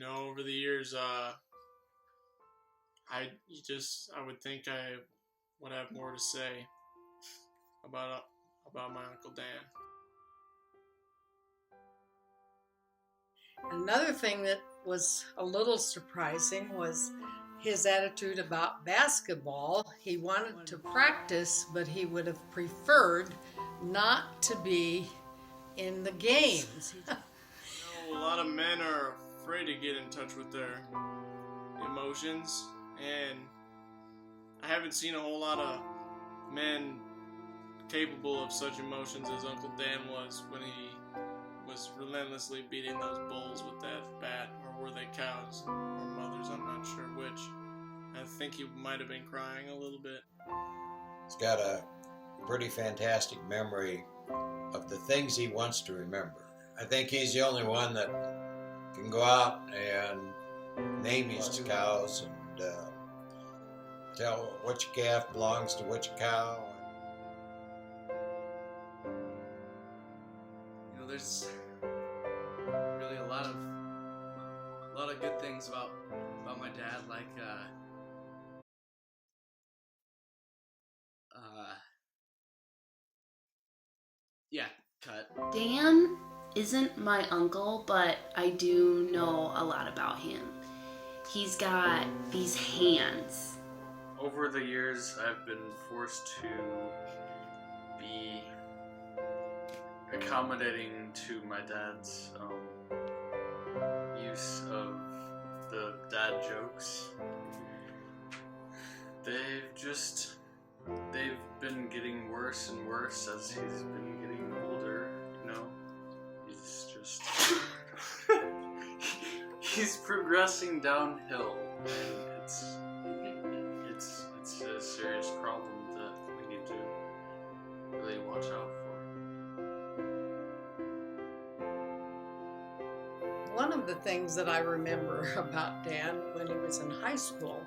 Over the years, I would think I would have more to say about my Uncle Dan. Another thing that was a little surprising was his attitude about basketball. He wanted to practice, but he would have preferred not to be in the games. A lot of men are afraid to get in touch with their emotions, and I haven't seen a whole lot of men capable of such emotions as Uncle Dan was when he was relentlessly beating those bulls with that bat. Or were they cows or mothers? I'm not sure which. I think he might have been crying a little bit. He's got a pretty fantastic memory of the things he wants to remember. I think he's the only one that can go out and name his cows and tell which calf belongs to which cow. There's really a lot of good things about my dad, like cut. Dan isn't my uncle, but I do know a lot about him. He's got these hands. Over the years, I've been forced to be accommodating to my dad's use of the dad jokes. They've been getting worse and worse as he's been getting older, He's just he's progressing downhill, and it's a serious problem that we need to really watch out for. One of the things that I remember about Dan when he was in high school,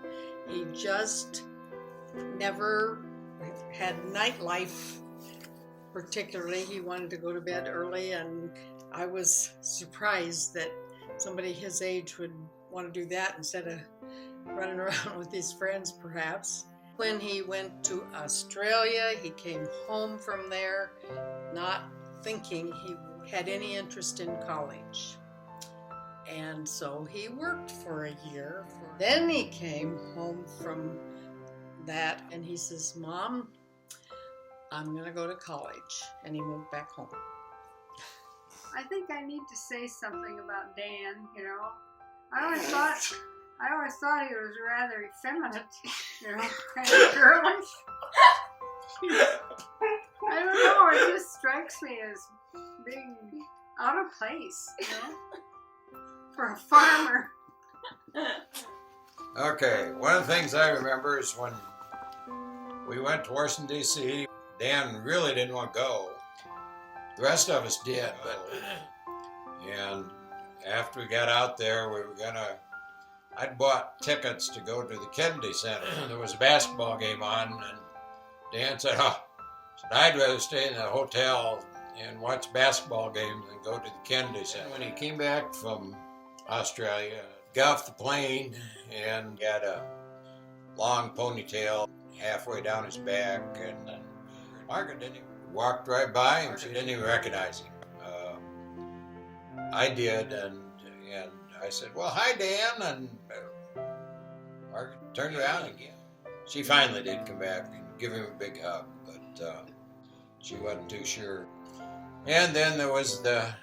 he just never had nightlife. Particularly, he wanted to go to bed early, and I was surprised that somebody his age would want to do that instead of running around with his friends, perhaps. When he went to Australia, he came home from there not thinking he had any interest in college. And so he worked for a year. Then he came home from that, and he says, "Mom, I'm going to go to college." And he moved back home. I think I need to say something about Dan, I always thought he was rather effeminate, kind of girlish. I don't know, it just strikes me as being out of place, for a farmer. Okay, one of the things I remember is when we went to Washington, D.C., Dan really didn't want to go. The rest of us did, and after we got out there, I'd bought tickets to go to the Kennedy Center. There was a basketball game on, and Dan said, I'd rather stay in the hotel and watch basketball games than go to the Kennedy Center. When he came back from Australia, got off the plane and got a long ponytail halfway down his back, and Margaret walked right by him. She didn't even recognize him. I did, and I said, "Well, hi, Dan," and Margaret turned around again. She finally did come back and give him a big hug, but she wasn't too sure. And then there was the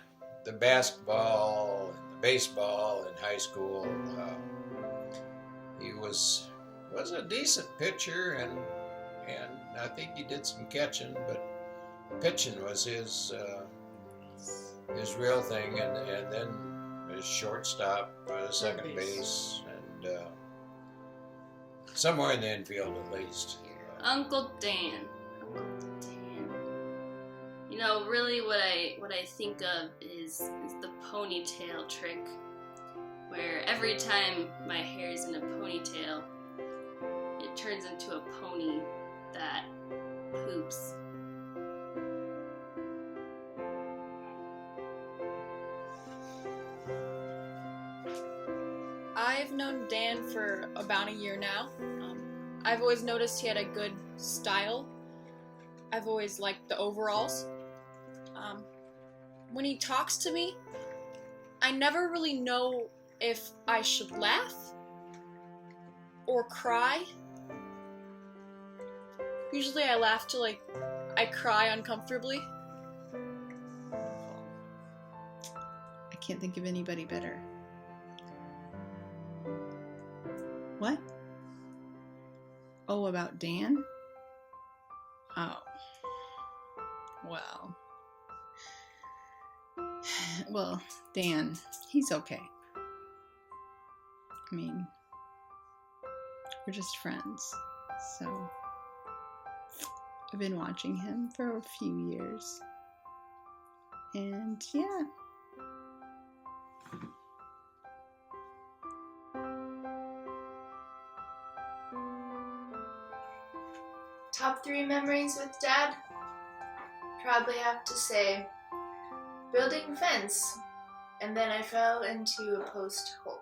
basketball, and the baseball in high school. He was a decent pitcher, and I think he did some catching, but pitching was his real thing, and then his shortstop, second base, and somewhere in the infield at least. Uncle Dan. Really what I think of is the ponytail trick, where every time my hair is in a ponytail, it turns into a pony that poops. I've known Dan for about a year now. I've always noticed he had a good style. I've always liked the overalls. When he talks to me, I never really know if I should laugh or cry. Usually I laugh till I cry uncomfortably. I can't think of anybody better. What? Oh, about Dan? Oh. Well. Well, Dan, he's okay. I mean, we're just friends, so I've been watching him for a few years. And yeah. Top 3 memories with Dad? Probably have to say building fence, and then I fell into a post hole.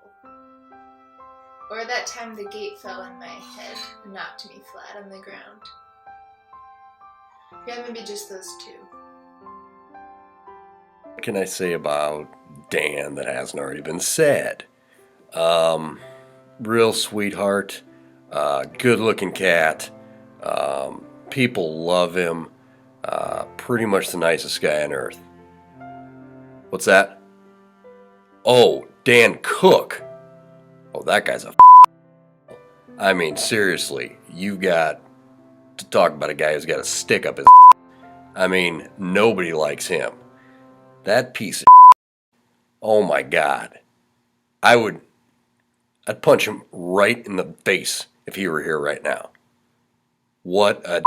Or that time the gate fell in my head and knocked me flat on the ground. Yeah, maybe just those 2. What can I say about Dan that hasn't already been said? Real sweetheart, good looking cat, people love him, pretty much the nicest guy on earth. What's that? Oh, Dan Cook. Oh, that guy's a I mean, seriously, you've got to talk about a guy who's got a stick up his I mean, nobody likes him. That piece of oh my God. I'd punch him right in the face if he were here right now. What a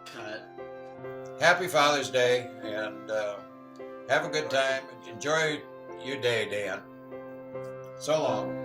Cut. Happy Father's Day, and have a good time. Enjoy your day, Dan. So long.